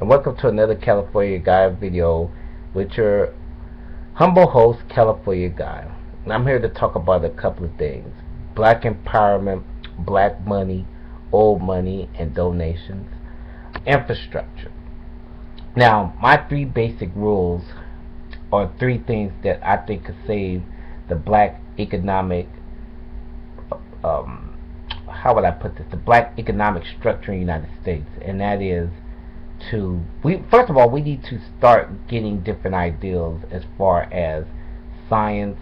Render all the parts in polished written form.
and welcome to another California Guy video with your humble host, California Guy. And I'm here to talk about a couple of things: black empowerment, black money, old money, and donations, infrastructure. Now, my three basic rules are three things that I think could save the black economic how would I put this? The black economic structure in the United States, and that is first of all, we need to start getting different ideals as far as science,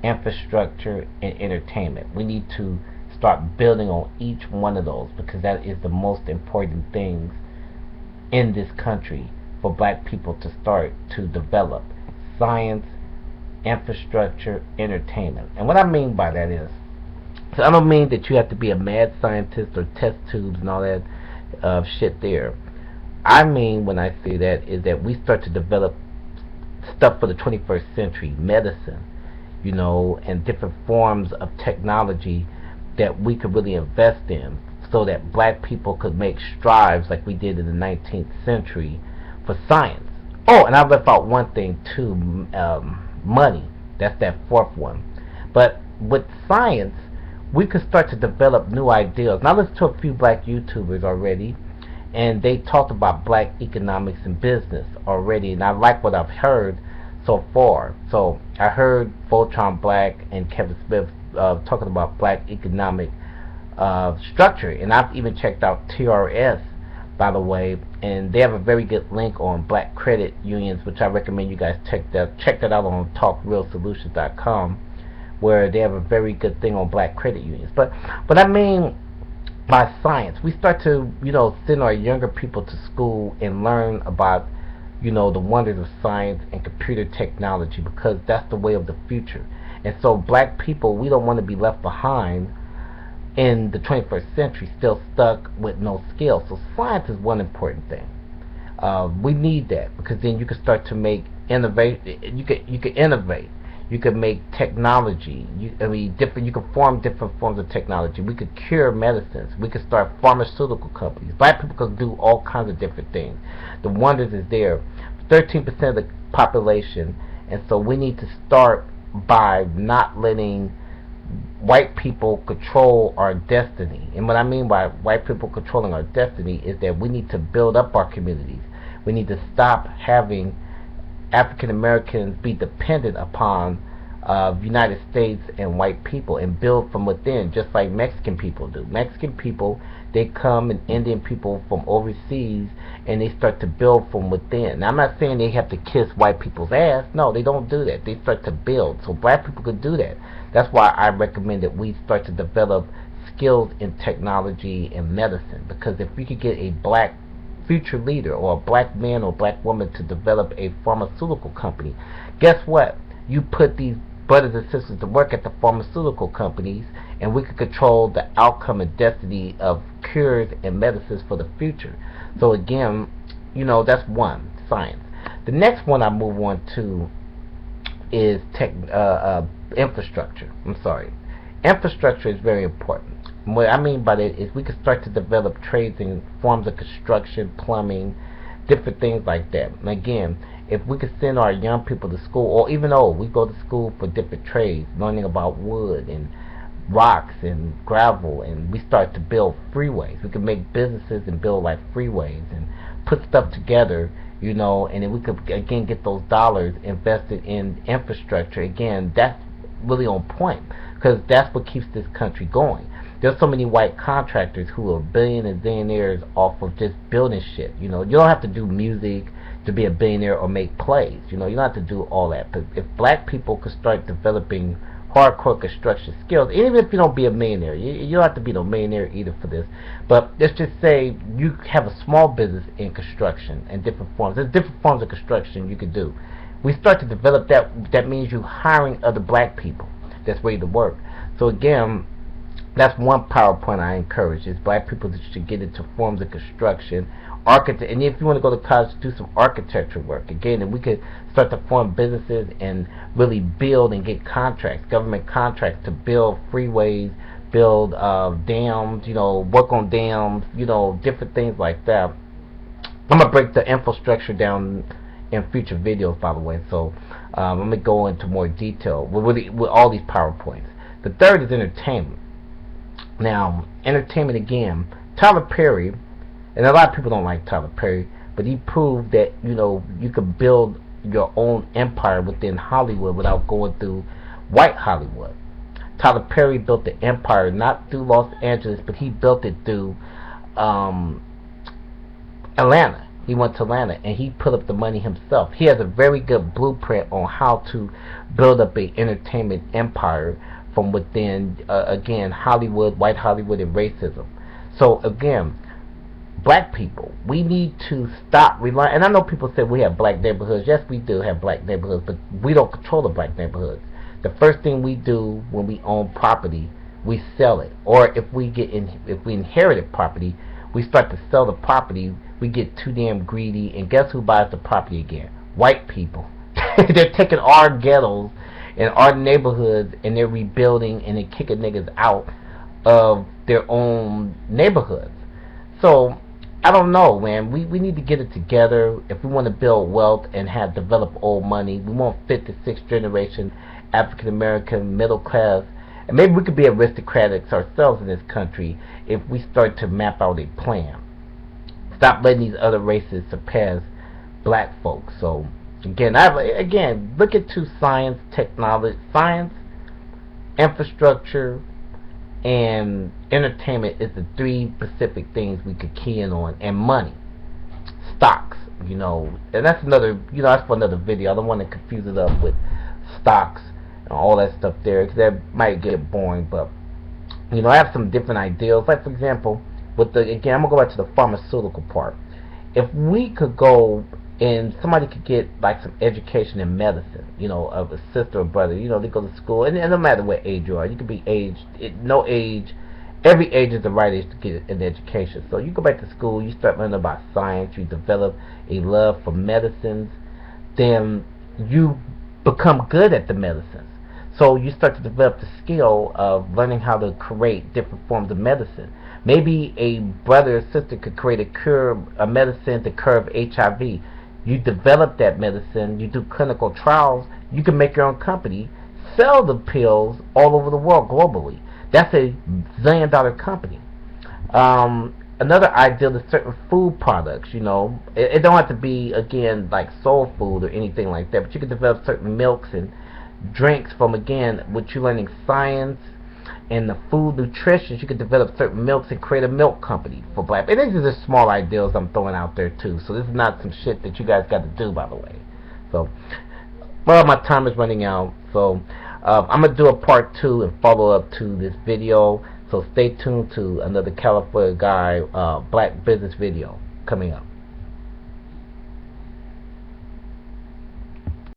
infrastructure, and entertainment. We need to start building on each one of those because that is the most important things in this country for black people to start to develop: science, infrastructure, entertainment. And what I mean by that is, so I don't mean that you have to be a mad scientist or test tubes and all that shit there. I mean, when I say that, is that we start to develop stuff for the 21st century, medicine, and different forms of technology that we could really invest in so that black people could make strides like we did in the 19th century for science. Oh, and I left out one thing too, money. That's that fourth one. But with science, we could start to develop new ideas. Now, I listened to a few black YouTubers already, and they talked about black economics and business already, and I like what I've heard so far. So I heard Voltron Black and Kevin Smith talking about black economic structure, and I've even checked out TRS, by the way, and they have a very good link on black credit unions, which I recommend you guys check that out on talkrealsolutions.com, where they have a very good thing on black credit unions. But I mean, by science, we start to send our younger people to school and learn about the wonders of science and computer technology, because that's the way of the future. And so black people, we don't want to be left behind in the 21st century, still stuck with no skills. So science is one important thing. We need that, because then you can start to make innovate. You can innovate. You can make technology. You can form different forms of technology. We could cure medicines. We could start pharmaceutical companies. Black people could do all kinds of different things. The wonders is there. 13% of the population, and so we need to start by not letting white people control our destiny. And what I mean by white people controlling our destiny is that we need to build up our communities. We need to stop having African Americans be dependent upon United States and white people, and build from within, just like Mexican people do. Mexican people, they come, and Indian people from overseas, and they start to build from within. Now, I'm not saying they have to kiss white people's ass. No, they don't do that. They start to build. So black people could do that. That's why I recommend that we start to develop skills in technology and medicine, because if we could get a black future leader, or a black man or black woman, to develop a pharmaceutical company, guess what? You put these brothers and sisters to work at the pharmaceutical companies, and we could control the outcome and destiny of cures and medicines for the future. So again, that's one, science. The next one I move on to is infrastructure. Infrastructure is very important. What I mean by that is we can start to develop trades in forms of construction, plumbing, different things like that. And again, if we could send our young people to school, or even though we go to school for different trades, learning about wood and rocks and gravel, and we start to build freeways. We can make businesses and build like freeways and put stuff together, and then we could again get those dollars invested in infrastructure. Again, that's really on point, because that's what keeps this country going. There's so many white contractors who are billionaires off of just building shit. You don't have to do music to be a billionaire or make plays. You don't have to do all that. But if black people could start developing hardcore construction skills, even if you don't be a millionaire, you don't have to be no millionaire either for this. But let's just say you have a small business in construction and different forms. There's different forms of construction you could do. We start to develop that. That means you hiring other black people that's ready to work. So again, that's one PowerPoint I encourage, is black people that should get into forms of construction, architect, and if you want to go to college, do some architecture work. Again, and we could start to form businesses and really build and get contracts, government contracts, to build freeways, build dams, work on dams, different things like that. I'm gonna break the infrastructure down in future videos, by the way. So I'm gonna go into more detail with all these PowerPoints. The third is entertainment. Now, entertainment again. Tyler Perry, and a lot of people don't like Tyler Perry, but he proved that you could build your own empire within Hollywood without going through white Hollywood. Tyler Perry built the empire not through Los Angeles, but he built it through um, Atlanta. He went to Atlanta and he put up the money himself. He has a very good blueprint on how to build up a entertainment empire from within, again, Hollywood, white Hollywood, and racism. So again, black people, we need to stop relying. And I know people say we have black neighborhoods. Yes, we do have black neighborhoods, but we don't control the black neighborhoods. The first thing we do when we own property, we sell it. Or if we inherited property, we start to sell the property. We get too damn greedy, and guess who buys the property again? White people. They're taking our ghettos and our neighborhoods, and they're rebuilding, and they're kicking niggas out of their own neighborhoods. So I don't know, man. We need to get it together if we want to build wealth and have developed old money. We want fifth to sixth generation African American middle class, and maybe we could be aristocrats ourselves in this country if we start to map out a plan. Stop letting these other races surpass black folks. So again, look into science, technology, science, infrastructure, and entertainment is the three specific things we could key in on, and money, stocks, and that's that's for another video. I don't want to confuse it up with stocks and all that stuff there, because that might get boring. But I have some different ideas. Like for example, I'm gonna go back to the pharmaceutical part. If we could go and somebody could get like some education in medicine, of a sister or brother, they go to school, and no matter what age you are, you could be no age, every age is the right age to get an education. So you go back to school, you start learning about science, you develop a love for medicines, then you become good at the medicines. So you start to develop the skill of learning how to create different forms of medicine. Maybe a brother or sister could create a medicine to curb HIV. You develop that medicine, you do clinical trials, you can make your own company, sell the pills all over the world globally. That's a $1 zillion company. Another ideal is certain food products, It don't have to be, again, like soul food or anything like that, but you can develop certain milks and drinks from, again, what you learn in science and the food nutrition. You could develop certain milks and create a milk company for black. And these are just small ideas I'm throwing out there too. So this is not some shit that you guys got to do, by the way. So, well, my time is running out. So I'm gonna do a part 2 and follow up to this video. So stay tuned to another California guy black business video coming up.